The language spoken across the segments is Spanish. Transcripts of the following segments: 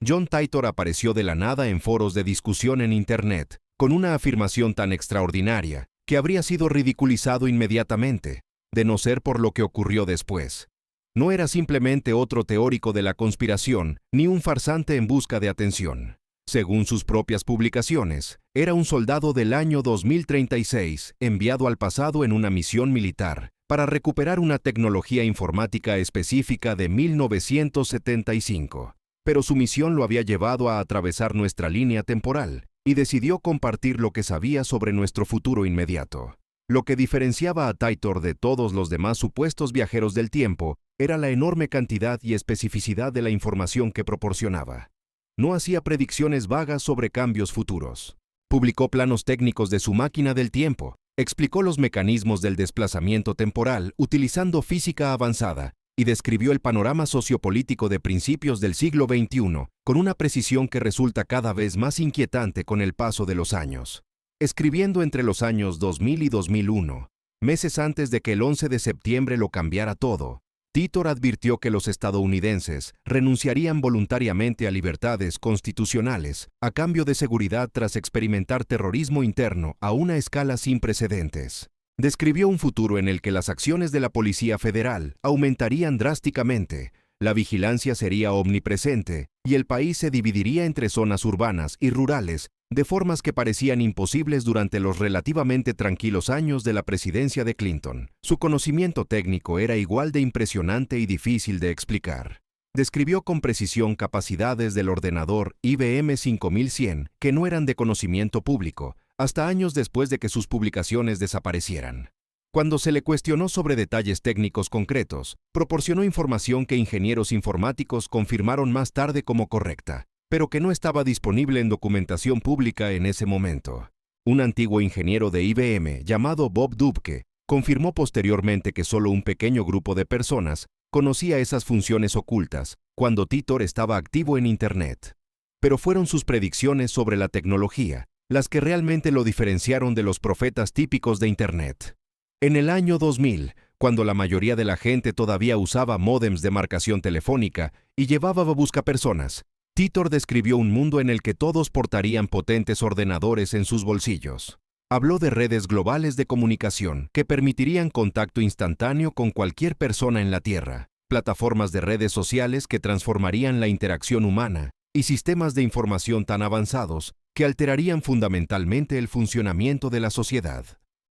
John Titor apareció de la nada en foros de discusión en Internet, con una afirmación tan extraordinaria que habría sido ridiculizado inmediatamente, de no ser por lo que ocurrió después. No era simplemente otro teórico de la conspiración, ni un farsante en busca de atención. Según sus propias publicaciones, era un soldado del año 2036, enviado al pasado en una misión militar, para recuperar una tecnología informática específica de 1975. Pero su misión lo había llevado a atravesar nuestra línea temporal, y decidió compartir lo que sabía sobre nuestro futuro inmediato. Lo que diferenciaba a Titor de todos los demás supuestos viajeros del tiempo era la enorme cantidad y especificidad de la información que proporcionaba. No hacía predicciones vagas sobre cambios futuros. Publicó planos técnicos de su máquina del tiempo, explicó los mecanismos del desplazamiento temporal utilizando física avanzada y describió el panorama sociopolítico de principios del siglo XXI con una precisión que resulta cada vez más inquietante con el paso de los años. Escribiendo entre los años 2000 y 2001, meses antes de que el 11 de septiembre lo cambiara todo, Titor advirtió que los estadounidenses renunciarían voluntariamente a libertades constitucionales a cambio de seguridad tras experimentar terrorismo interno a una escala sin precedentes. Describió un futuro en el que las acciones de la Policía Federal aumentarían drásticamente, la vigilancia sería omnipresente y el país se dividiría entre zonas urbanas y rurales de formas que parecían imposibles durante los relativamente tranquilos años de la presidencia de Clinton. Su conocimiento técnico era igual de impresionante y difícil de explicar. Describió con precisión capacidades del ordenador IBM 5100 que no eran de conocimiento público, hasta años después de que sus publicaciones desaparecieran. Cuando se le cuestionó sobre detalles técnicos concretos, proporcionó información que ingenieros informáticos confirmaron más tarde como correcta, pero que no estaba disponible en documentación pública en ese momento. Un antiguo ingeniero de IBM llamado Bob Dubke confirmó posteriormente que solo un pequeño grupo de personas conocía esas funciones ocultas cuando Titor estaba activo en Internet. Pero fueron sus predicciones sobre la tecnología las que realmente lo diferenciaron de los profetas típicos de Internet. En el año 2000, cuando la mayoría de la gente todavía usaba módems de marcación telefónica y llevaba buscapersonas, Titor describió un mundo en el que todos portarían potentes ordenadores en sus bolsillos. Habló de redes globales de comunicación que permitirían contacto instantáneo con cualquier persona en la Tierra, plataformas de redes sociales que transformarían la interacción humana y sistemas de información tan avanzados que alterarían fundamentalmente el funcionamiento de la sociedad.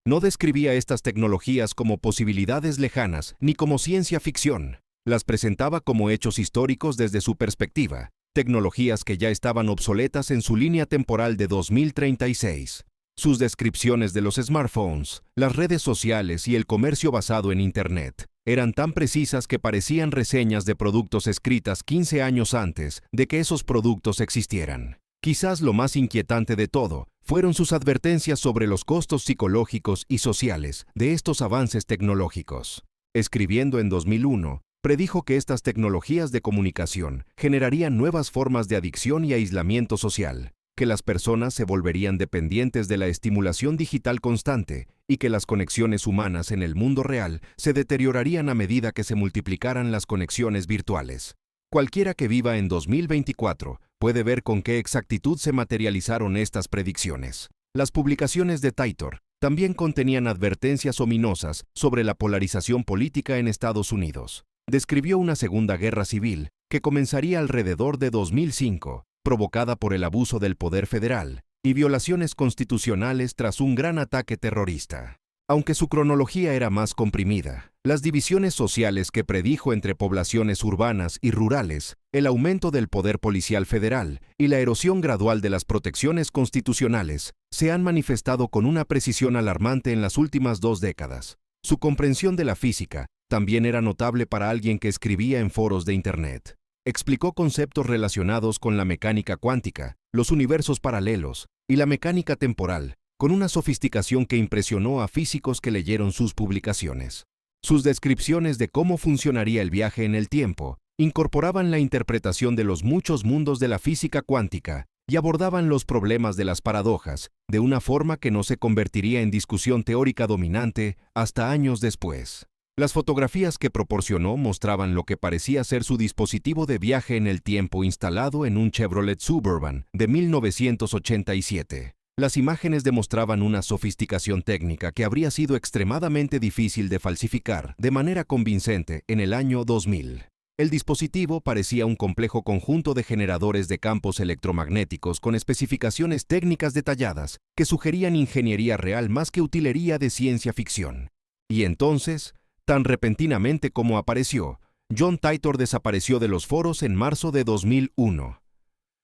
No describía estas tecnologías como posibilidades lejanas ni como ciencia ficción. Las presentaba como hechos históricos desde su perspectiva, tecnologías que ya estaban obsoletas en su línea temporal de 2036. Sus descripciones de los smartphones, las redes sociales y el comercio basado en Internet eran tan precisas que parecían reseñas de productos escritas 15 años antes de que esos productos existieran. Quizás lo más inquietante de todo fueron sus advertencias sobre los costos psicológicos y sociales de estos avances tecnológicos. Escribiendo en 2001, predijo que estas tecnologías de comunicación generarían nuevas formas de adicción y aislamiento social, que las personas se volverían dependientes de la estimulación digital constante y que las conexiones humanas en el mundo real se deteriorarían a medida que se multiplicaran las conexiones virtuales. Cualquiera que viva en 2024 puede ver con qué exactitud se materializaron estas predicciones. Las publicaciones de Titor también contenían advertencias ominosas sobre la polarización política en Estados Unidos. Describió una segunda guerra civil que comenzaría alrededor de 2005, provocada por el abuso del poder federal y violaciones constitucionales tras un gran ataque terrorista. Aunque su cronología era más comprimida, las divisiones sociales que predijo entre poblaciones urbanas y rurales, el aumento del poder policial federal y la erosión gradual de las protecciones constitucionales se han manifestado con una precisión alarmante en las últimas 2 décadas. Su comprensión de la física también era notable para alguien que escribía en foros de Internet. Explicó conceptos relacionados con la mecánica cuántica, los universos paralelos y la mecánica temporal, con una sofisticación que impresionó a físicos que leyeron sus publicaciones. Sus descripciones de cómo funcionaría el viaje en el tiempo incorporaban la interpretación de los muchos mundos de la física cuántica y abordaban los problemas de las paradojas de una forma que no se convertiría en discusión teórica dominante hasta años después. Las fotografías que proporcionó mostraban lo que parecía ser su dispositivo de viaje en el tiempo instalado en un Chevrolet Suburban de 1987. Las imágenes demostraban una sofisticación técnica que habría sido extremadamente difícil de falsificar de manera convincente en el año 2000. El dispositivo parecía un complejo conjunto de generadores de campos electromagnéticos con especificaciones técnicas detalladas que sugerían ingeniería real más que utilería de ciencia ficción. Y entonces, tan repentinamente como apareció, John Titor desapareció de los foros en marzo de 2001.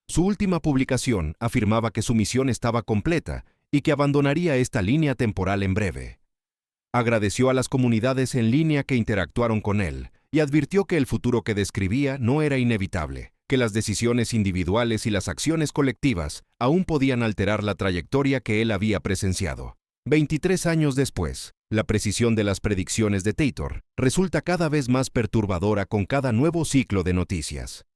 Su última publicación afirmaba que su misión estaba completa y que abandonaría esta línea temporal en breve. Agradeció a las comunidades en línea que interactuaron con él y advirtió que el futuro que describía no era inevitable, que las decisiones individuales y las acciones colectivas aún podían alterar la trayectoria que él había presenciado. 23 años después, la precisión de las predicciones de Titor resulta cada vez más perturbadora con cada nuevo ciclo de noticias.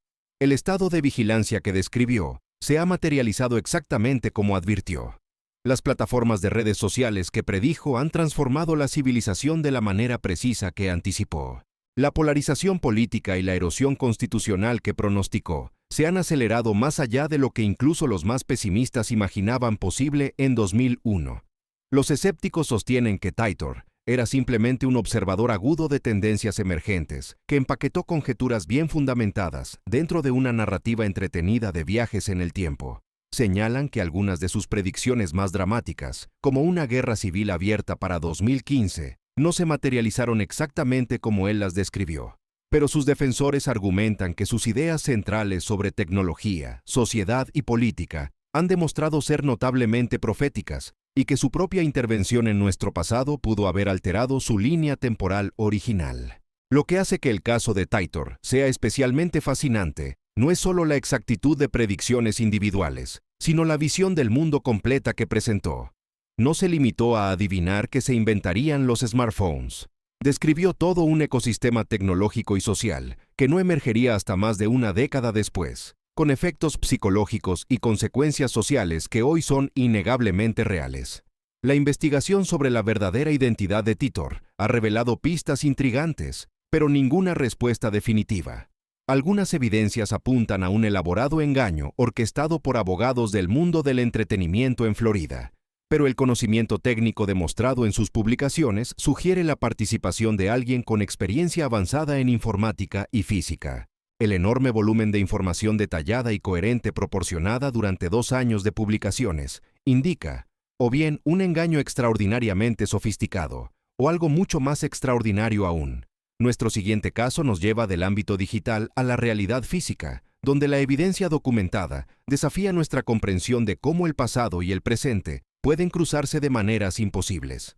El estado de vigilancia que describió se ha materializado exactamente como advirtió. Las plataformas de redes sociales que predijo han transformado la civilización de la manera precisa que anticipó. La polarización política y la erosión constitucional que pronosticó se han acelerado más allá de lo que incluso los más pesimistas imaginaban posible en 2001. Los escépticos sostienen que Titor era simplemente un observador agudo de tendencias emergentes que empaquetó conjeturas bien fundamentadas dentro de una narrativa entretenida de viajes en el tiempo. Señalan que algunas de sus predicciones más dramáticas, como una guerra civil abierta para 2015, no se materializaron exactamente como él las describió. Pero sus defensores argumentan que sus ideas centrales sobre tecnología, sociedad y política han demostrado ser notablemente proféticas y que su propia intervención en nuestro pasado pudo haber alterado su línea temporal original. Lo que hace que el caso de Titor sea especialmente fascinante no es solo la exactitud de predicciones individuales, sino la visión del mundo completa que presentó. No se limitó a adivinar que se inventarían los smartphones. Describió todo un ecosistema tecnológico y social que no emergería hasta más de una década después, con efectos psicológicos y consecuencias sociales que hoy son innegablemente reales. La investigación sobre la verdadera identidad de Titor ha revelado pistas intrigantes, pero ninguna respuesta definitiva. Algunas evidencias apuntan a un elaborado engaño orquestado por abogados del mundo del entretenimiento en Florida, pero el conocimiento técnico demostrado en sus publicaciones sugiere la participación de alguien con experiencia avanzada en informática y física. El enorme volumen de información detallada y coherente proporcionada durante 2 años de publicaciones indica, o bien un engaño extraordinariamente sofisticado, o algo mucho más extraordinario aún. Nuestro siguiente caso nos lleva del ámbito digital a la realidad física, donde la evidencia documentada desafía nuestra comprensión de cómo el pasado y el presente pueden cruzarse de maneras imposibles.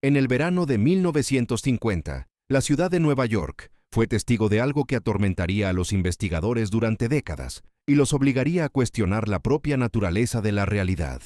En el verano de 1950, la ciudad de Nueva York fue testigo de algo que atormentaría a los investigadores durante décadas y los obligaría a cuestionar la propia naturaleza de la realidad.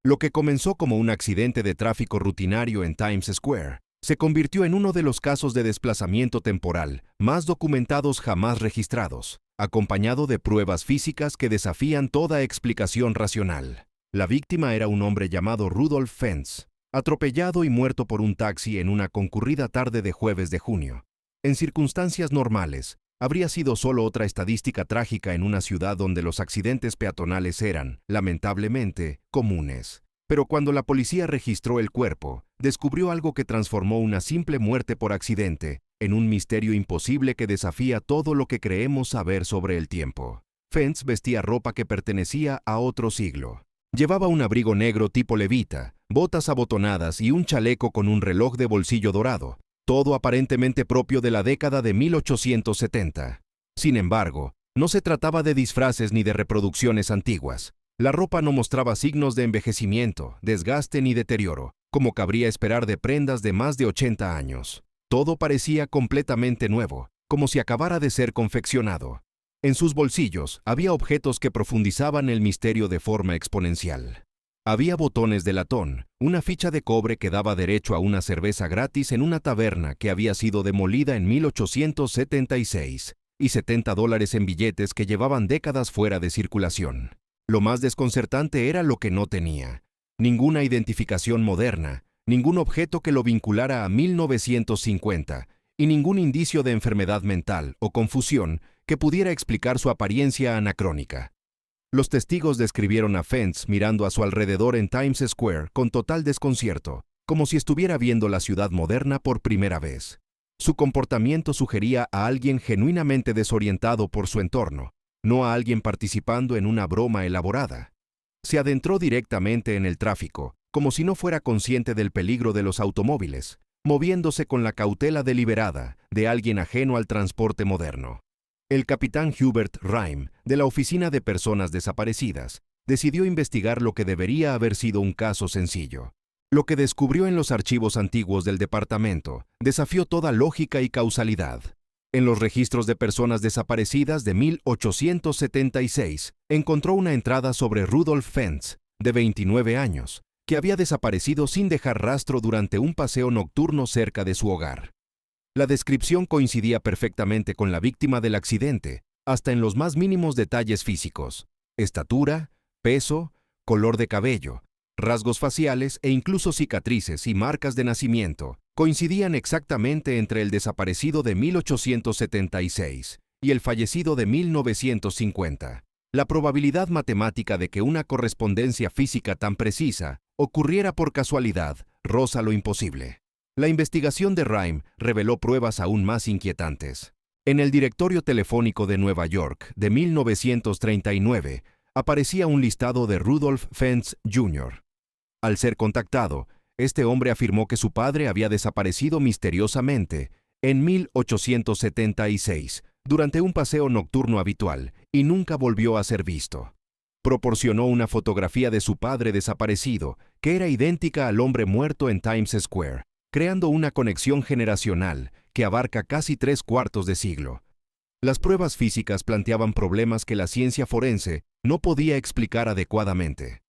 Lo que comenzó como un accidente de tráfico rutinario en Times Square se convirtió en uno de los casos de desplazamiento temporal más documentados jamás registrados, acompañado de pruebas físicas que desafían toda explicación racional. La víctima era un hombre llamado Rudolph Fentz, atropellado y muerto por un taxi en una concurrida tarde de jueves de junio. En circunstancias normales, habría sido solo otra estadística trágica en una ciudad donde los accidentes peatonales eran, lamentablemente, comunes. Pero cuando la policía registró el cuerpo, descubrió algo que transformó una simple muerte por accidente en un misterio imposible que desafía todo lo que creemos saber sobre el tiempo. Fentz vestía ropa que pertenecía a otro siglo. Llevaba un abrigo negro tipo levita, botas abotonadas y un chaleco con un reloj de bolsillo dorado, todo aparentemente propio de la década de 1870. Sin embargo, no se trataba de disfraces ni de reproducciones antiguas. La ropa no mostraba signos de envejecimiento, desgaste ni deterioro, como cabría esperar de prendas de más de 80 años. Todo parecía completamente nuevo, como si acabara de ser confeccionado. En sus bolsillos había objetos que profundizaban el misterio de forma exponencial. Había botones de latón, una ficha de cobre que daba derecho a una cerveza gratis en una taberna que había sido demolida en 1876, y $70 en billetes que llevaban décadas fuera de circulación. Lo más desconcertante era lo que no tenía. Ninguna identificación moderna, ningún objeto que lo vinculara a 1950, y ningún indicio de enfermedad mental o confusión que pudiera explicar su apariencia anacrónica. Los testigos describieron a Fentz mirando a su alrededor en Times Square con total desconcierto, como si estuviera viendo la ciudad moderna por primera vez. Su comportamiento sugería a alguien genuinamente desorientado por su entorno, no a alguien participando en una broma elaborada. Se adentró directamente en el tráfico, como si no fuera consciente del peligro de los automóviles, moviéndose con la cautela deliberada de alguien ajeno al transporte moderno. El capitán Hubert Rhyme, de la Oficina de Personas Desaparecidas, decidió investigar lo que debería haber sido un caso sencillo. Lo que descubrió en los archivos antiguos del departamento desafió toda lógica y causalidad. En los registros de personas desaparecidas de 1876, encontró una entrada sobre Rudolf Fentz, de 29 años, que había desaparecido sin dejar rastro durante un paseo nocturno cerca de su hogar. La descripción coincidía perfectamente con la víctima del accidente, hasta en los más mínimos detalles físicos: estatura, peso, color de cabello, rasgos faciales e incluso cicatrices y marcas de nacimiento coincidían exactamente entre el desaparecido de 1876 y el fallecido de 1950. La probabilidad matemática de que una correspondencia física tan precisa ocurriera por casualidad roza lo imposible. La investigación de Rhyme reveló pruebas aún más inquietantes. En el directorio telefónico de Nueva York de 1939 aparecía un listado de Rudolf Fentz Jr. Al ser contactado, este hombre afirmó que su padre había desaparecido misteriosamente en 1876 durante un paseo nocturno habitual y nunca volvió a ser visto. Proporcionó una fotografía de su padre desaparecido que era idéntica al hombre muerto en Times Square, creando una conexión generacional que abarca casi 3/4 de siglo. Las pruebas físicas planteaban problemas que la ciencia forense no podía explicar adecuadamente.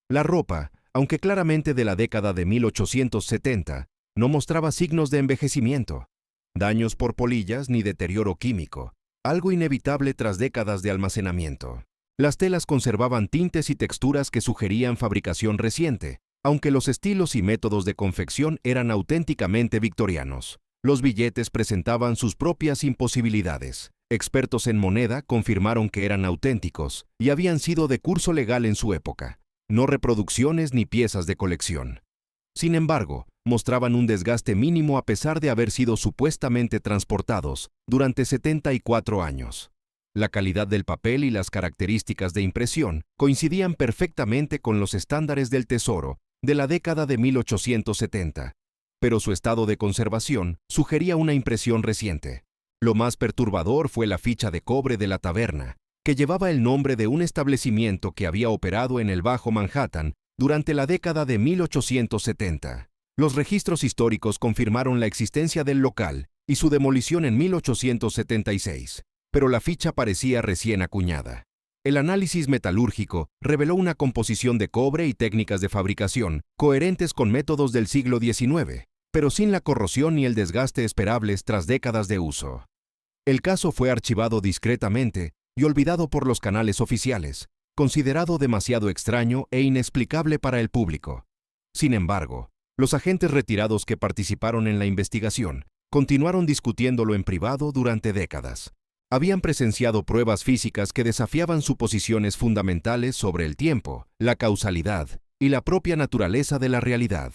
La ropa, aunque claramente de la década de 1870, no mostraba signos de envejecimiento, daños por polillas ni deterioro químico, algo inevitable tras décadas de almacenamiento. Las telas conservaban tintes y texturas que sugerían fabricación reciente, aunque los estilos y métodos de confección eran auténticamente victorianos. Los billetes presentaban sus propias imposibilidades. Expertos en moneda confirmaron que eran auténticos y habían sido de curso legal en su época, no reproducciones ni piezas de colección. Sin embargo, mostraban un desgaste mínimo a pesar de haber sido supuestamente transportados durante 74 años. La calidad del papel y las características de impresión coincidían perfectamente con los estándares del tesoro de la década de 1870, pero su estado de conservación sugería una impresión reciente. Lo más perturbador fue la ficha de cobre de la taberna, que llevaba el nombre de un establecimiento que había operado en el Bajo Manhattan durante la década de 1870. Los registros históricos confirmaron la existencia del local y su demolición en 1876, pero la ficha parecía recién acuñada. El análisis metalúrgico reveló una composición de cobre y técnicas de fabricación coherentes con métodos del siglo XIX, pero sin la corrosión ni el desgaste esperables tras décadas de uso. El caso fue archivado discretamente y olvidado por los canales oficiales, considerado demasiado extraño e inexplicable para el público. Sin embargo, los agentes retirados que participaron en la investigación continuaron discutiéndolo en privado durante décadas. Habían presenciado pruebas físicas que desafiaban suposiciones fundamentales sobre el tiempo, la causalidad y la propia naturaleza de la realidad.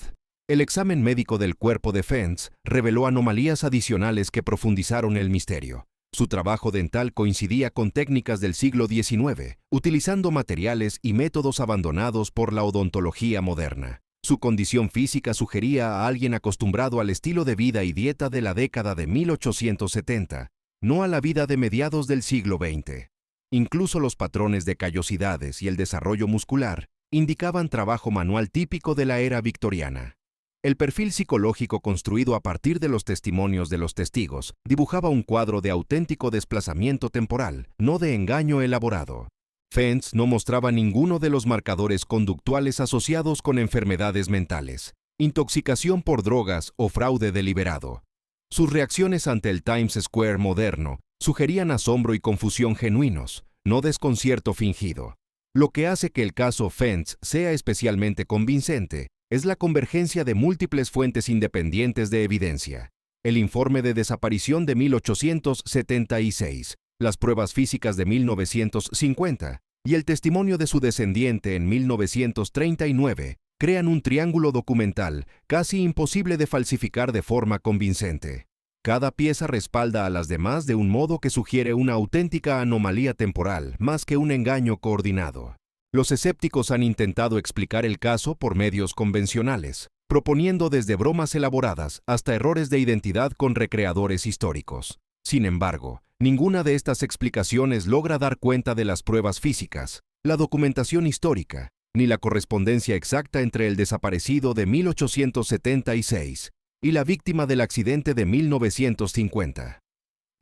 El examen médico del cuerpo de Fentz reveló anomalías adicionales que profundizaron el misterio. Su trabajo dental coincidía con técnicas del siglo XIX, utilizando materiales y métodos abandonados por la odontología moderna. Su condición física sugería a alguien acostumbrado al estilo de vida y dieta de la década de 1870, no a la vida de mediados del siglo XX. Incluso los patrones de callosidades y el desarrollo muscular indicaban trabajo manual típico de la era victoriana. El perfil psicológico construido a partir de los testimonios de los testigos dibujaba un cuadro de auténtico desplazamiento temporal, no de engaño elaborado. Fentz no mostraba ninguno de los marcadores conductuales asociados con enfermedades mentales, intoxicación por drogas o fraude deliberado. Sus reacciones ante el Times Square moderno sugerían asombro y confusión genuinos, no desconcierto fingido. Lo que hace que el caso Fentz sea especialmente convincente es la convergencia de múltiples fuentes independientes de evidencia. el informe de desaparición de 1876, las pruebas físicas de 1950 y el testimonio de su descendiente en 1939 crean un triángulo documental casi imposible de falsificar de forma convincente. Cada pieza respalda a las demás de un modo que sugiere una auténtica anomalía temporal más que un engaño coordinado. Los escépticos han intentado explicar el caso por medios convencionales, proponiendo desde bromas elaboradas hasta errores de identidad con recreadores históricos. Sin embargo, ninguna de estas explicaciones logra dar cuenta de las pruebas físicas, la documentación histórica, ni la correspondencia exacta entre el desaparecido de 1876 y la víctima del accidente de 1950.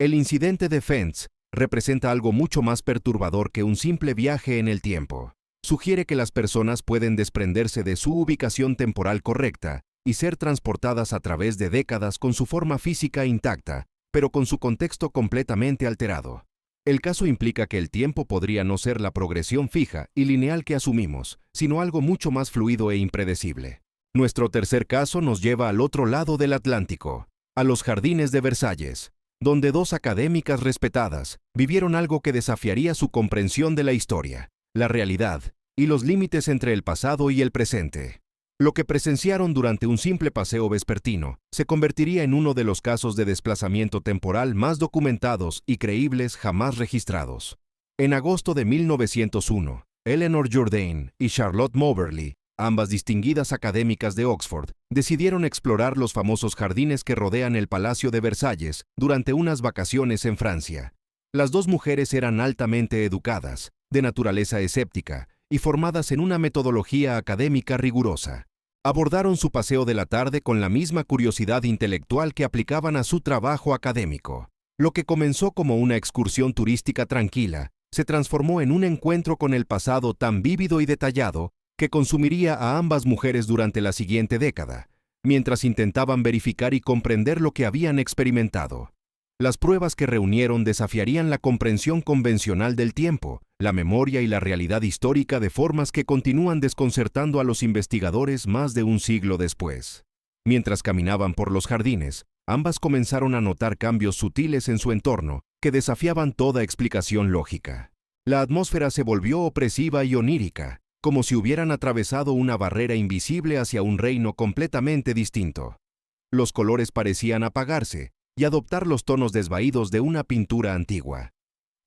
El incidente de Fentz representa algo mucho más perturbador que un simple viaje en el tiempo. Sugiere que las personas pueden desprenderse de su ubicación temporal correcta y ser transportadas a través de décadas con su forma física intacta, pero con su contexto completamente alterado. El caso implica que el tiempo podría no ser la progresión fija y lineal que asumimos, sino algo mucho más fluido e impredecible. Nuestro tercer caso nos lleva al otro lado del Atlántico, a los Jardines de Versalles, donde dos académicas respetadas vivieron algo que desafiaría su comprensión de la historia, la realidad y los límites entre el pasado y el presente. Lo que presenciaron durante un simple paseo vespertino se convertiría en uno de los casos de desplazamiento temporal más documentados y creíbles jamás registrados. En agosto de 1901, Eleanor Jourdain y Charlotte Moberly, ambas distinguidas académicas de Oxford, decidieron explorar los famosos jardines que rodean el Palacio de Versalles durante unas vacaciones en Francia. Las dos mujeres eran altamente educadas, de naturaleza escéptica y formadas en una metodología académica rigurosa. Abordaron su paseo de la tarde con la misma curiosidad intelectual que aplicaban a su trabajo académico. Lo que comenzó como una excursión turística tranquila, se transformó en un encuentro con el pasado tan vívido y detallado que consumiría a ambas mujeres durante la siguiente década, mientras intentaban verificar y comprender lo que habían experimentado. Las pruebas que reunieron desafiarían la comprensión convencional del tiempo, la memoria y la realidad histórica de formas que continúan desconcertando a los investigadores más de un siglo después. Mientras caminaban por los jardines, ambas comenzaron a notar cambios sutiles en su entorno que desafiaban toda explicación lógica. La atmósfera se volvió opresiva y onírica, como si hubieran atravesado una barrera invisible hacia un reino completamente distinto. Los colores parecían apagarse y adoptar los tonos desvaídos de una pintura antigua.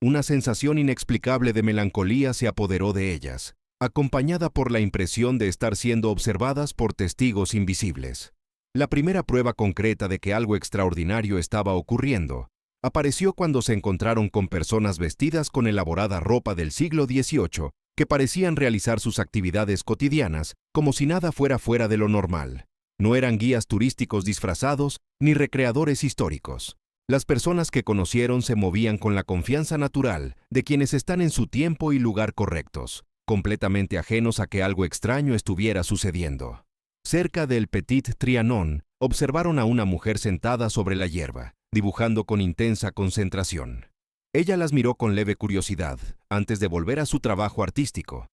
Una sensación inexplicable de melancolía se apoderó de ellas, acompañada por la impresión de estar siendo observadas por testigos invisibles. La primera prueba concreta de que algo extraordinario estaba ocurriendo apareció cuando se encontraron con personas vestidas con elaborada ropa del siglo XVIII que parecían realizar sus actividades cotidianas como si nada fuera fuera de lo normal. No eran guías turísticos disfrazados ni recreadores históricos. Las personas que conocieron se movían con la confianza natural de quienes están en su tiempo y lugar correctos, completamente ajenos a que algo extraño estuviera sucediendo. Cerca del Petit Trianon, observaron a una mujer sentada sobre la hierba, dibujando con intensa concentración. Ella las miró con leve curiosidad, antes de volver a su trabajo artístico.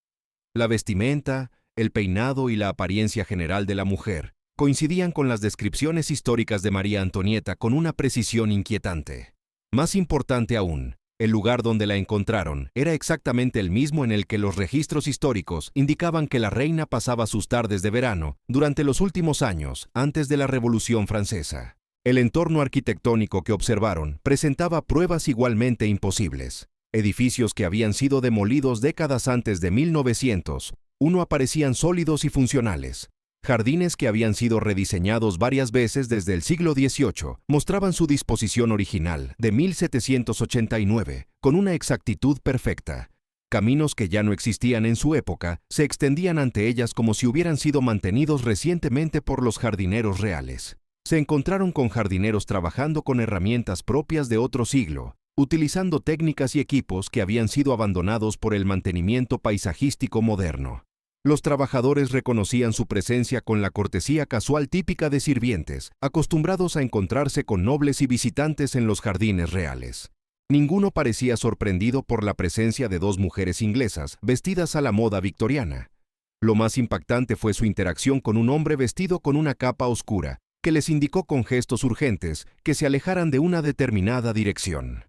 La vestimenta, el peinado y la apariencia general de la mujer coincidían con las descripciones históricas de María Antonieta con una precisión inquietante. Más importante aún, el lugar donde la encontraron era exactamente el mismo en el que los registros históricos indicaban que la reina pasaba sus tardes de verano durante los últimos años antes de la Revolución Francesa. El entorno arquitectónico que observaron presentaba pruebas igualmente imposibles. Edificios que habían sido demolidos décadas antes de 1901 aparecían sólidos y funcionales. Jardines que habían sido rediseñados varias veces desde el siglo XVIII mostraban su disposición original de 1789 con una exactitud perfecta. Caminos que ya no existían en su época se extendían ante ellas como si hubieran sido mantenidos recientemente por los jardineros reales. Se encontraron con jardineros trabajando con herramientas propias de otro siglo, utilizando técnicas y equipos que habían sido abandonados por el mantenimiento paisajístico moderno. Los trabajadores reconocían su presencia con la cortesía casual típica de sirvientes, acostumbrados a encontrarse con nobles y visitantes en los jardines reales. Ninguno parecía sorprendido por la presencia de dos mujeres inglesas, vestidas a la moda victoriana. Lo más impactante fue su interacción con un hombre vestido con una capa oscura, que les indicó con gestos urgentes que se alejaran de una determinada dirección.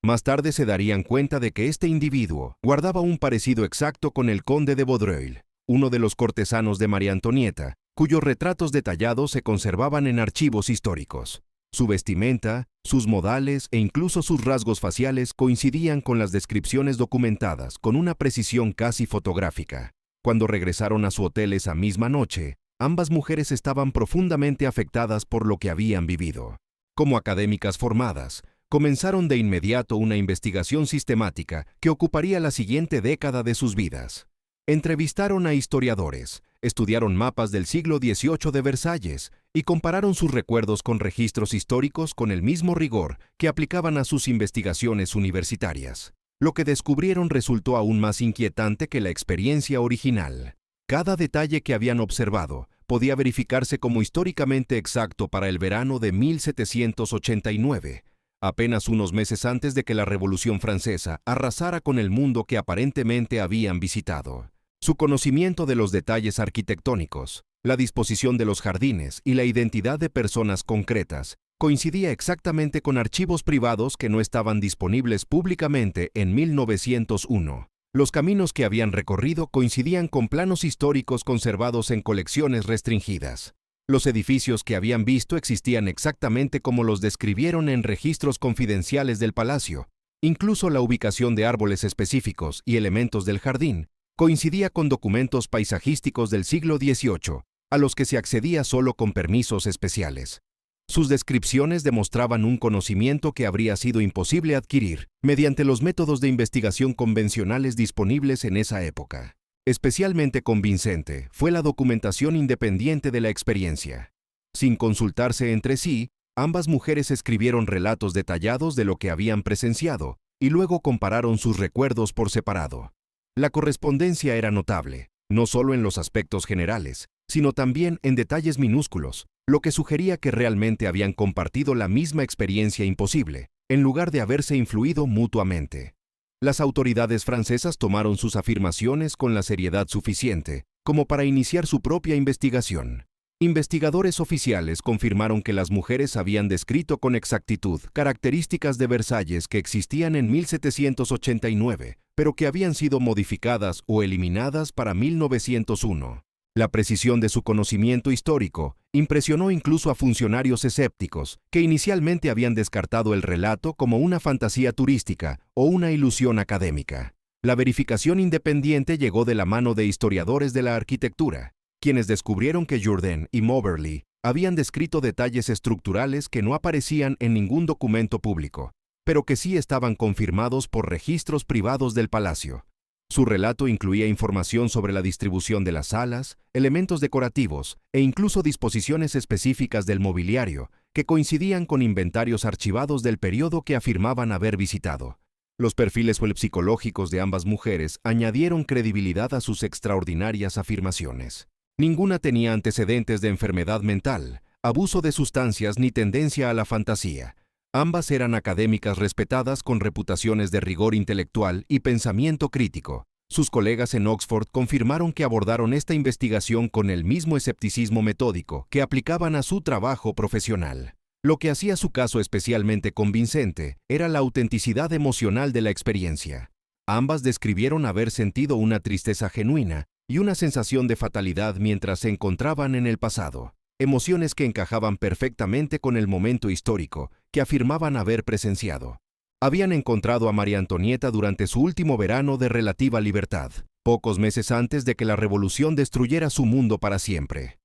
Más tarde se darían cuenta de que este individuo guardaba un parecido exacto con el conde de Vaudreuil, uno de los cortesanos de María Antonieta, cuyos retratos detallados se conservaban en archivos históricos. Su vestimenta, sus modales e incluso sus rasgos faciales coincidían con las descripciones documentadas con una precisión casi fotográfica. Cuando regresaron a su hotel esa misma noche, ambas mujeres estaban profundamente afectadas por lo que habían vivido. Como académicas formadas, comenzaron de inmediato una investigación sistemática que ocuparía la siguiente década de sus vidas. Entrevistaron a historiadores, estudiaron mapas del siglo XVIII de Versalles y compararon sus recuerdos con registros históricos con el mismo rigor que aplicaban a sus investigaciones universitarias. Lo que descubrieron resultó aún más inquietante que la experiencia original. Cada detalle que habían observado podía verificarse como históricamente exacto para el verano de 1789, apenas unos meses antes de que la Revolución Francesa arrasara con el mundo que aparentemente habían visitado. Su conocimiento de los detalles arquitectónicos, la disposición de los jardines y la identidad de personas concretas coincidía exactamente con archivos privados que no estaban disponibles públicamente en 1901. Los caminos que habían recorrido coincidían con planos históricos conservados en colecciones restringidas. Los edificios que habían visto existían exactamente como los describieron en registros confidenciales del palacio. Incluso la ubicación de árboles específicos y elementos del jardín coincidía con documentos paisajísticos del siglo XVIII, a los que se accedía solo con permisos especiales. Sus descripciones demostraban un conocimiento que habría sido imposible adquirir mediante los métodos de investigación convencionales disponibles en esa época. Especialmente convincente fue la documentación independiente de la experiencia. Sin consultarse entre sí, ambas mujeres escribieron relatos detallados de lo que habían presenciado y luego compararon sus recuerdos por separado. La correspondencia era notable, no solo en los aspectos generales, sino también en detalles minúsculos, lo que sugería que realmente habían compartido la misma experiencia imposible, en lugar de haberse influido mutuamente. Las autoridades francesas tomaron sus afirmaciones con la seriedad suficiente como para iniciar su propia investigación. Investigadores oficiales confirmaron que las mujeres habían descrito con exactitud características de Versalles que existían en 1789, pero que habían sido modificadas o eliminadas para 1901. La precisión de su conocimiento histórico impresionó incluso a funcionarios escépticos que inicialmente habían descartado el relato como una fantasía turística o una ilusión académica. La verificación independiente llegó de la mano de historiadores de la arquitectura, quienes descubrieron que Jourdain y Moberly habían descrito detalles estructurales que no aparecían en ningún documento público, pero que sí estaban confirmados por registros privados del palacio. Su relato incluía información sobre la distribución de las salas, elementos decorativos e incluso disposiciones específicas del mobiliario que coincidían con inventarios archivados del periodo que afirmaban haber visitado. Los perfiles psicológicos de ambas mujeres añadieron credibilidad a sus extraordinarias afirmaciones. Ninguna tenía antecedentes de enfermedad mental, abuso de sustancias ni tendencia a la fantasía. Ambas eran académicas respetadas con reputaciones de rigor intelectual y pensamiento crítico. Sus colegas en Oxford confirmaron que abordaron esta investigación con el mismo escepticismo metódico que aplicaban a su trabajo profesional. Lo que hacía su caso especialmente convincente era la autenticidad emocional de la experiencia. Ambas describieron haber sentido una tristeza genuina y una sensación de fatalidad mientras se encontraban en el pasado. Emociones que encajaban perfectamente con el momento histórico que afirmaban haber presenciado. Habían encontrado a María Antonieta durante su último verano de relativa libertad, pocos meses antes de que la revolución destruyera su mundo para siempre.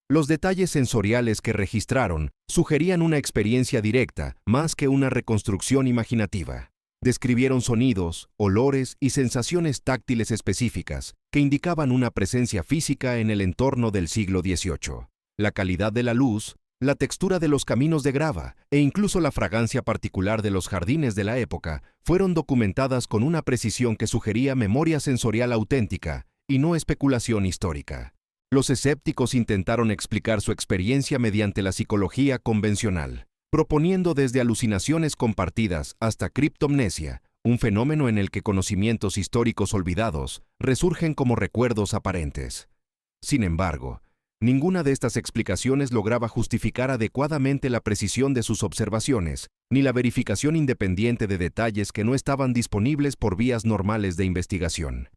Los detalles sensoriales que registraron sugerían una experiencia directa más que una reconstrucción imaginativa. Describieron sonidos, olores y sensaciones táctiles específicas que indicaban una presencia física en el entorno del siglo XVIII. La calidad de la luz, la textura de los caminos de grava e incluso la fragancia particular de los jardines de la época fueron documentadas con una precisión que sugería memoria sensorial auténtica y no especulación histórica. Los escépticos intentaron explicar su experiencia mediante la psicología convencional, proponiendo desde alucinaciones compartidas hasta criptomnesia, un fenómeno en el que conocimientos históricos olvidados resurgen como recuerdos aparentes. Sin embargo, Ninguna de estas explicaciones lograba justificar adecuadamente la precisión de sus observaciones, ni la verificación independiente de detalles que no estaban disponibles por vías normales de investigación.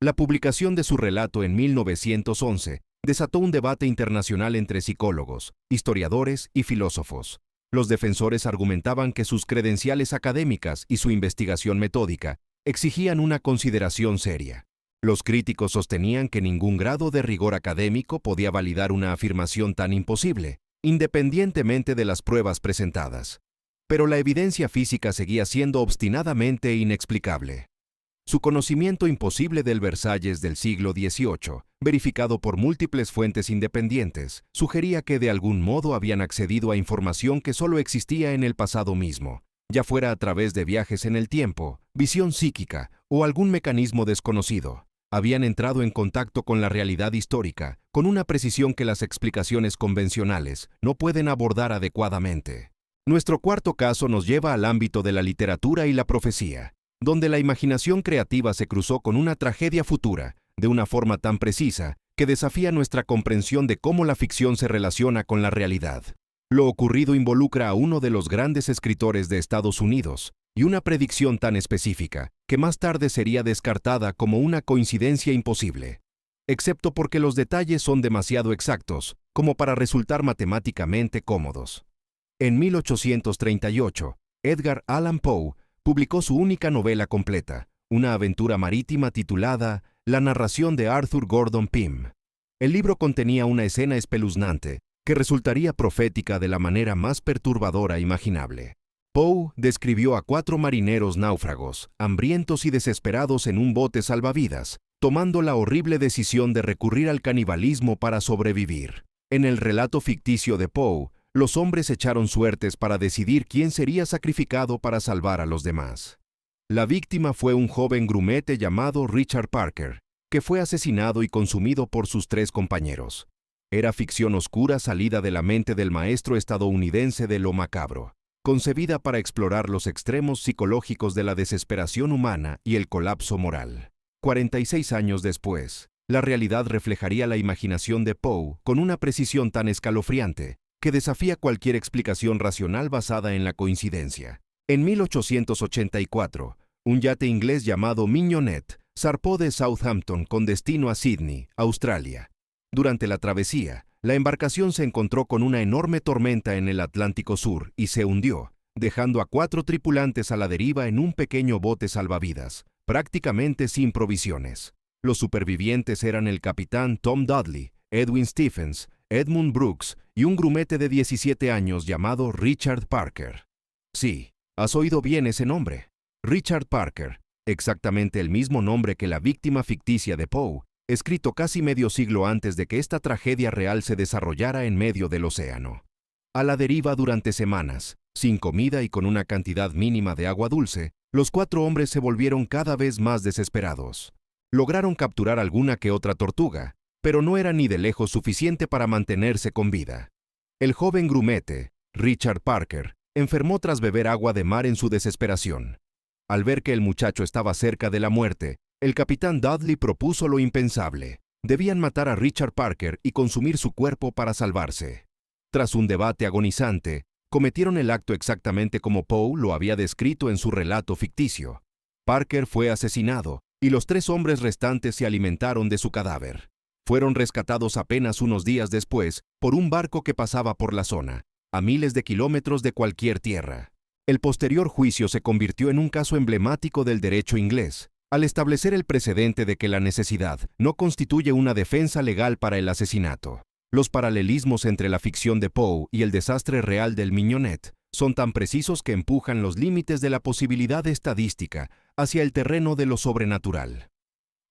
La publicación de su relato en 1911 desató un debate internacional entre psicólogos, historiadores y filósofos. Los defensores argumentaban que sus credenciales académicas y su investigación metódica exigían una consideración seria. Los críticos sostenían que ningún grado de rigor académico podía validar una afirmación tan imposible, independientemente de las pruebas presentadas. Pero la evidencia física seguía siendo obstinadamente inexplicable. Su conocimiento imposible del Versalles del siglo XVIII, verificado por múltiples fuentes independientes, sugería que de algún modo habían accedido a información que solo existía en el pasado mismo, ya fuera a través de viajes en el tiempo, visión psíquica o algún mecanismo desconocido. Habían entrado en contacto con la realidad histórica, con una precisión que las explicaciones convencionales no pueden abordar adecuadamente. Nuestro cuarto caso nos lleva al ámbito de la literatura y la profecía, donde la imaginación creativa se cruzó con una tragedia futura, de una forma tan precisa que desafía nuestra comprensión de cómo la ficción se relaciona con la realidad. Lo ocurrido involucra a uno de los grandes escritores de Estados Unidos, y una predicción tan específica, que más tarde sería descartada como una coincidencia imposible, excepto porque los detalles son demasiado exactos como para resultar matemáticamente cómodos. En 1838, Edgar Allan Poe publicó su única novela completa, una aventura marítima titulada La narración de Arthur Gordon Pym. El libro contenía una escena espeluznante que resultaría profética de la manera más perturbadora imaginable. Poe describió a 4 marineros náufragos, hambrientos y desesperados en un bote salvavidas, tomando la horrible decisión de recurrir al canibalismo para sobrevivir. En el relato ficticio de Poe, los hombres echaron suertes para decidir quién sería sacrificado para salvar a los demás. La víctima fue un joven grumete llamado Richard Parker, que fue asesinado y consumido por sus 3 compañeros. Era ficción oscura salida de la mente del maestro estadounidense de lo macabro, concebida para explorar los extremos psicológicos de la desesperación humana y el colapso moral. 46 años después, la realidad reflejaría la imaginación de Poe con una precisión tan escalofriante que desafía cualquier explicación racional basada en la coincidencia. En 1884, un yate inglés llamado Mignonette zarpó de Southampton con destino a Sydney, Australia. Durante la travesía, la embarcación se encontró con una enorme tormenta en el Atlántico Sur y se hundió, dejando a 4 tripulantes a la deriva en un pequeño bote salvavidas, prácticamente sin provisiones. Los supervivientes eran el capitán Tom Dudley, Edwin Stephens, Edmund Brooks y un grumete de 17 años llamado Richard Parker. Sí, has oído bien ese nombre. Richard Parker, exactamente el mismo nombre que la víctima ficticia de Poe, escrito casi medio siglo antes de que esta tragedia real se desarrollara en medio del océano. A la deriva durante semanas, sin comida y con una cantidad mínima de agua dulce, los 4 hombres se volvieron cada vez más desesperados. Lograron capturar alguna que otra tortuga, pero no era ni de lejos suficiente para mantenerse con vida. El joven grumete, Richard Parker, enfermó tras beber agua de mar en su desesperación. Al ver que el muchacho estaba cerca de la muerte, el capitán Dudley propuso lo impensable. Debían matar a Richard Parker y consumir su cuerpo para salvarse. Tras un debate agonizante, cometieron el acto exactamente como Poe lo había descrito en su relato ficticio. Parker fue asesinado, y los 3 hombres restantes se alimentaron de su cadáver. Fueron rescatados apenas unos días después por un barco que pasaba por la zona, a miles de kilómetros de cualquier tierra. El posterior juicio se convirtió en un caso emblemático del derecho inglés, al establecer el precedente de que la necesidad no constituye una defensa legal para el asesinato. Los paralelismos entre la ficción de Poe y el desastre real del Mignonette son tan precisos que empujan los límites de la posibilidad estadística hacia el terreno de lo sobrenatural.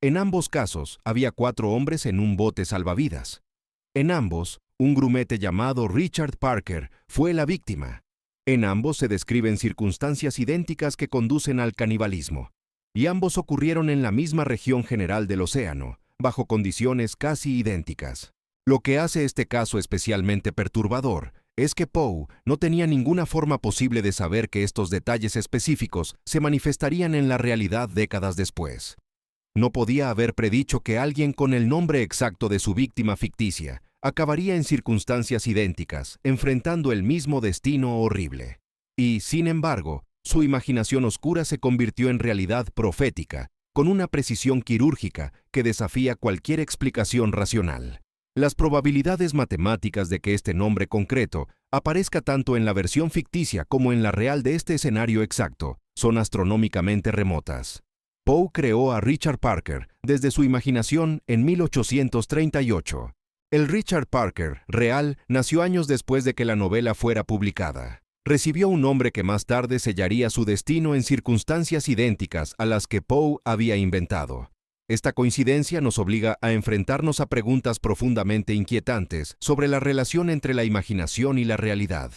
En ambos casos, había 4 hombres en un bote salvavidas. En ambos, un grumete llamado Richard Parker fue la víctima. En ambos se describen circunstancias idénticas que conducen al canibalismo, y ambos ocurrieron en la misma región general del océano, bajo condiciones casi idénticas. Lo que hace este caso especialmente perturbador es que Poe no tenía ninguna forma posible de saber que estos detalles específicos se manifestarían en la realidad décadas después. No podía haber predicho que alguien con el nombre exacto de su víctima ficticia acabaría en circunstancias idénticas, enfrentando el mismo destino horrible. Y, sin embargo, su imaginación oscura se convirtió en realidad profética, con una precisión quirúrgica que desafía cualquier explicación racional. Las probabilidades matemáticas de que este nombre concreto aparezca tanto en la versión ficticia como en la real de este escenario exacto son astronómicamente remotas. Poe creó a Richard Parker desde su imaginación en 1838. El Richard Parker real nació años después de que la novela fuera publicada. Recibió un nombre que más tarde sellaría su destino en circunstancias idénticas a las que Poe había inventado. Esta coincidencia nos obliga a enfrentarnos a preguntas profundamente inquietantes sobre la relación entre la imaginación y la realidad.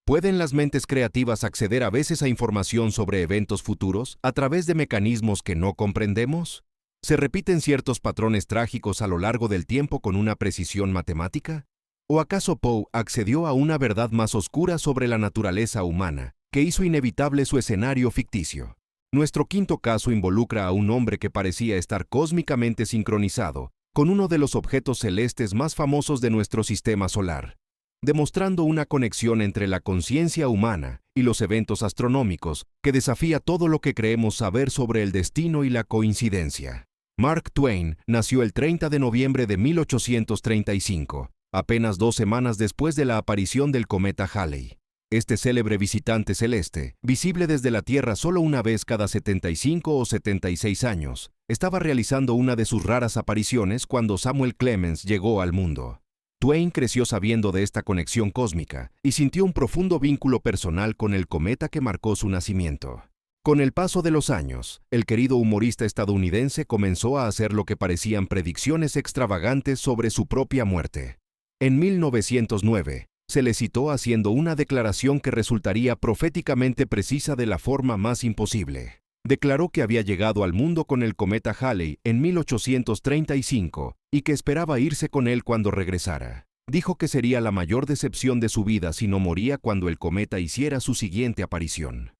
¿Pueden las mentes creativas acceder a veces a información sobre eventos futuros a través de mecanismos que no comprendemos? ¿Se repiten ciertos patrones trágicos a lo largo del tiempo con una precisión matemática? ¿O acaso Poe accedió a una verdad más oscura sobre la naturaleza humana, que hizo inevitable su escenario ficticio? Nuestro quinto caso involucra a un hombre que parecía estar cósmicamente sincronizado con uno de los objetos celestes más famosos de nuestro sistema solar, demostrando una conexión entre la conciencia humana y los eventos astronómicos que desafía todo lo que creemos saber sobre el destino y la coincidencia. Mark Twain nació el 30 de noviembre de 1835, apenas 2 semanas después de la aparición del cometa Halley. Este célebre visitante celeste, visible desde la Tierra solo una vez cada 75 o 76 años, estaba realizando una de sus raras apariciones cuando Samuel Clemens llegó al mundo. Twain creció sabiendo de esta conexión cósmica y sintió un profundo vínculo personal con el cometa que marcó su nacimiento. Con el paso de los años, el querido humorista estadounidense comenzó a hacer lo que parecían predicciones extravagantes sobre su propia muerte. En 1909, se le citó haciendo una declaración que resultaría proféticamente precisa de la forma más imposible. Declaró que había llegado al mundo con el cometa Halley en 1835 y que esperaba irse con él cuando regresara. Dijo que sería la mayor decepción de su vida si no moría cuando el cometa hiciera su siguiente aparición.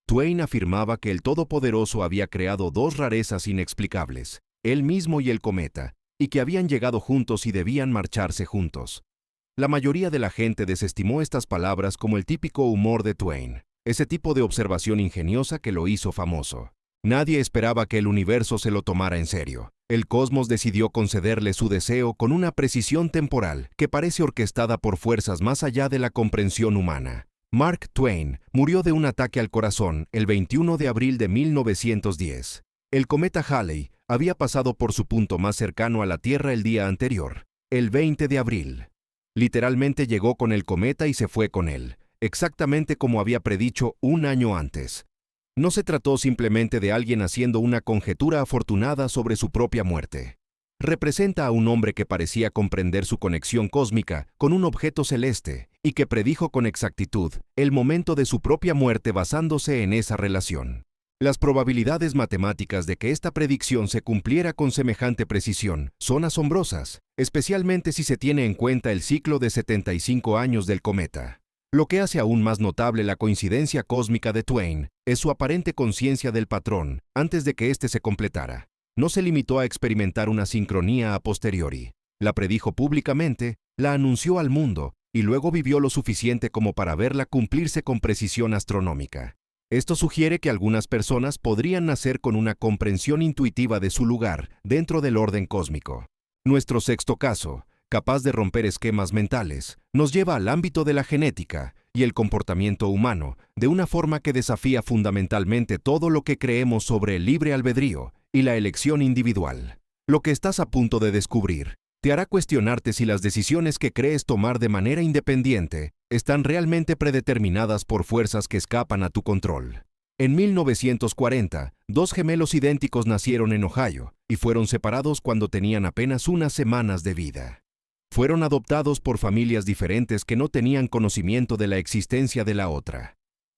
Twain afirmaba que el Todopoderoso había creado 2 rarezas inexplicables, él mismo y el cometa, y que habían llegado juntos y debían marcharse juntos. La mayoría de la gente desestimó estas palabras como el típico humor de Twain, ese tipo de observación ingeniosa que lo hizo famoso. Nadie esperaba que el universo se lo tomara en serio. El cosmos decidió concederle su deseo con una precisión temporal que parece orquestada por fuerzas más allá de la comprensión humana. Mark Twain murió de un ataque al corazón el 21 de abril de 1910. El cometa Halley había pasado por su punto más cercano a la Tierra el día anterior, el 20 de abril. Literalmente llegó con el cometa y se fue con él, exactamente como había predicho un año antes. No se trató simplemente de alguien haciendo una conjetura afortunada sobre su propia muerte. Representa a un hombre que parecía comprender su conexión cósmica con un objeto celeste y que predijo con exactitud el momento de su propia muerte basándose en esa relación. Las probabilidades matemáticas de que esta predicción se cumpliera con semejante precisión son asombrosas, especialmente si se tiene en cuenta el ciclo de 75 años del cometa. Lo que hace aún más notable la coincidencia cósmica de Twain es su aparente conciencia del patrón antes de que éste se completara. No se limitó a experimentar una sincronía a posteriori. La predijo públicamente, la anunció al mundo y luego vivió lo suficiente como para verla cumplirse con precisión astronómica. Esto sugiere que algunas personas podrían nacer con una comprensión intuitiva de su lugar dentro del orden cósmico. Nuestro sexto caso, capaz de romper esquemas mentales, nos lleva al ámbito de la genética y el comportamiento humano de una forma que desafía fundamentalmente todo lo que creemos sobre el libre albedrío y la elección individual. Lo que estás a punto de descubrir te hará cuestionarte si las decisiones que crees tomar de manera independiente están realmente predeterminadas por fuerzas que escapan a tu control. En 1940, 2 gemelos idénticos nacieron en Ohio y fueron separados cuando tenían apenas unas semanas de vida. Fueron adoptados por familias diferentes que no tenían conocimiento de la existencia de la otra.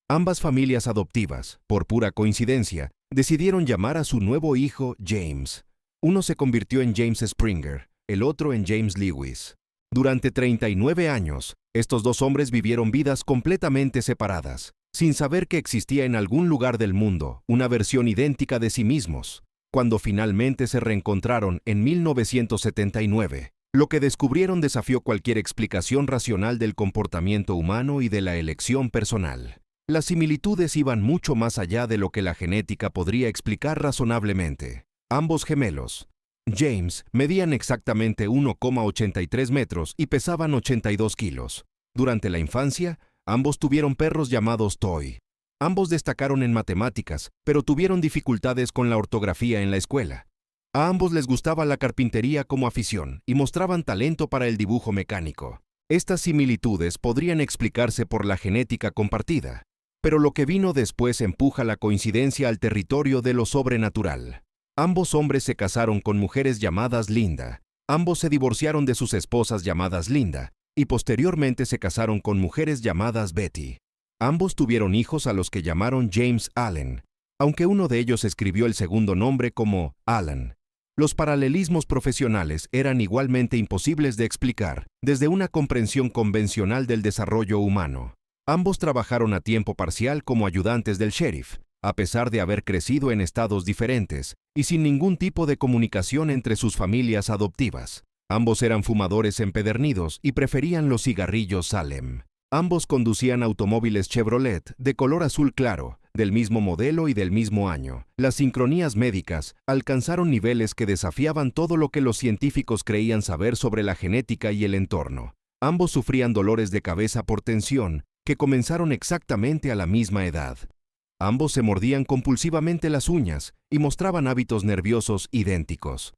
Ambas familias adoptivas, por pura coincidencia, decidieron llamar a su nuevo hijo James. Uno se convirtió en James Springer, el otro en James Lewis. Durante 39 años, estos 2 hombres vivieron vidas completamente separadas, sin saber que existía en algún lugar del mundo una versión idéntica de sí mismos. Cuando finalmente se reencontraron en 1979, Lo que descubrieron desafió cualquier explicación racional del comportamiento humano y de la elección personal. Las similitudes iban mucho más allá de lo que la genética podría explicar razonablemente. Ambos gemelos, James, medían exactamente 1,83 metros y pesaban 82 kilos. Durante la infancia, ambos tuvieron perros llamados Toy. Ambos destacaron en matemáticas, pero tuvieron dificultades con la ortografía en la escuela. A ambos les gustaba la carpintería como afición y mostraban talento para el dibujo mecánico. Estas similitudes podrían explicarse por la genética compartida, pero lo que vino después empuja la coincidencia al territorio de lo sobrenatural. Ambos hombres se casaron con mujeres llamadas Linda. Ambos se divorciaron de sus esposas llamadas Linda y posteriormente se casaron con mujeres llamadas Betty. Ambos tuvieron hijos a los que llamaron James Allen, aunque uno de ellos escribió el segundo nombre como Alan. Los paralelismos profesionales eran igualmente imposibles de explicar desde una comprensión convencional del desarrollo humano. Ambos trabajaron a tiempo parcial como ayudantes del sheriff, a pesar de haber crecido en estados diferentes y sin ningún tipo de comunicación entre sus familias adoptivas. Ambos eran fumadores empedernidos y preferían los cigarrillos Salem. Ambos conducían automóviles Chevrolet de color azul claro, del mismo modelo y del mismo año. Las sincronías médicas alcanzaron niveles que desafiaban todo lo que los científicos creían saber sobre la genética y el entorno. Ambos sufrían dolores de cabeza por tensión que comenzaron exactamente a la misma edad. Ambos se mordían compulsivamente las uñas y mostraban hábitos nerviosos idénticos.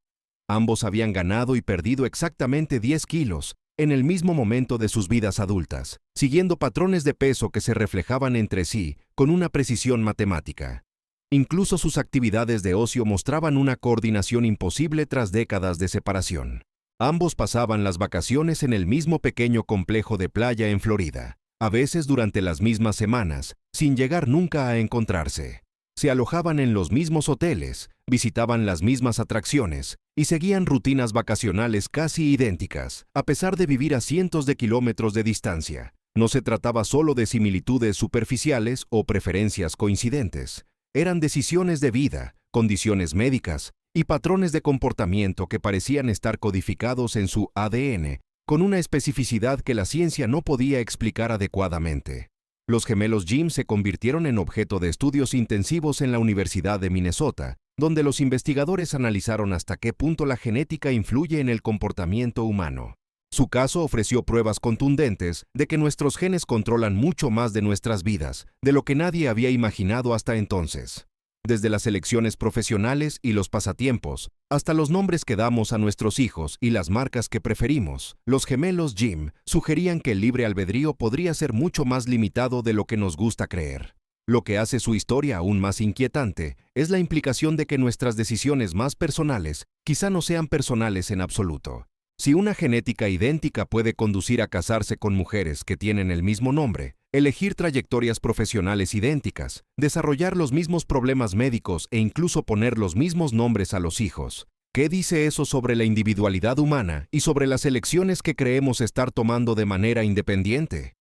Ambos habían ganado y perdido exactamente 10 kilos en el mismo momento de sus vidas adultas, siguiendo patrones de peso que se reflejaban entre sí con una precisión matemática. Incluso sus actividades de ocio mostraban una coordinación imposible tras décadas de separación. Ambos pasaban las vacaciones en el mismo pequeño complejo de playa en Florida, a veces durante las mismas semanas, sin llegar nunca a encontrarse. Se alojaban en los mismos hoteles, visitaban las mismas atracciones y seguían rutinas vacacionales casi idénticas, a pesar de vivir a cientos de kilómetros de distancia. No se trataba solo de similitudes superficiales o preferencias coincidentes. Eran decisiones de vida, condiciones médicas y patrones de comportamiento que parecían estar codificados en su ADN, con una especificidad que la ciencia no podía explicar adecuadamente. Los gemelos Jim se convirtieron en objeto de estudios intensivos en la Universidad de Minnesota, donde los investigadores analizaron hasta qué punto la genética influye en el comportamiento humano. Su caso ofreció pruebas contundentes de que nuestros genes controlan mucho más de nuestras vidas, de lo que nadie había imaginado hasta entonces. Desde las elecciones profesionales y los pasatiempos, hasta los nombres que damos a nuestros hijos y las marcas que preferimos, los gemelos Jim sugerían que el libre albedrío podría ser mucho más limitado de lo que nos gusta creer. Lo que hace su historia aún más inquietante es la implicación de que nuestras decisiones más personales quizá no sean personales en absoluto. Si una genética idéntica puede conducir a casarse con mujeres que tienen el mismo nombre, elegir trayectorias profesionales idénticas, desarrollar los mismos problemas médicos e incluso poner los mismos nombres a los hijos, ¿qué dice eso sobre la individualidad humana y sobre las elecciones que creemos estar tomando de manera independiente?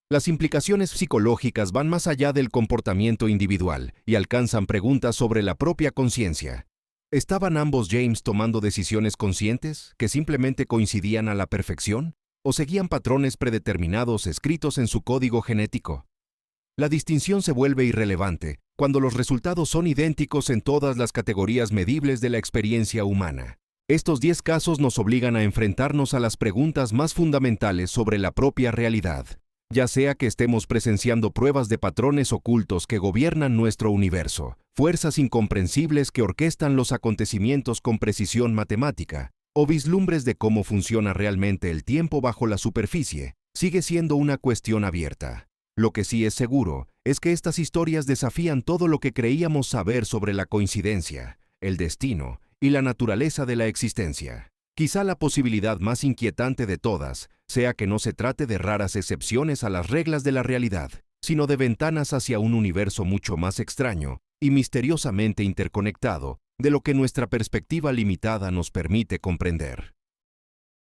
Las implicaciones psicológicas van más allá del comportamiento individual y alcanzan preguntas sobre la propia conciencia. ¿Estaban ambos James tomando decisiones conscientes que simplemente coincidían a la perfección? ¿O seguían patrones predeterminados escritos en su código genético? La distinción se vuelve irrelevante cuando los resultados son idénticos en todas las categorías medibles de la experiencia humana. Estos 10 casos nos obligan a enfrentarnos a las preguntas más fundamentales sobre la propia realidad, ya sea que estemos presenciando pruebas de patrones ocultos que gobiernan nuestro universo, fuerzas incomprensibles que orquestan los acontecimientos con precisión matemática, o vislumbres de cómo funciona realmente el tiempo bajo la superficie, sigue siendo una cuestión abierta. Lo que sí es seguro es que estas historias desafían todo lo que creíamos saber sobre la coincidencia, el destino y la naturaleza de la existencia. Quizá la posibilidad más inquietante de todas sea que no se trate de raras excepciones a las reglas de la realidad, sino de ventanas hacia un universo mucho más extraño y misteriosamente interconectado de lo que nuestra perspectiva limitada nos permite comprender.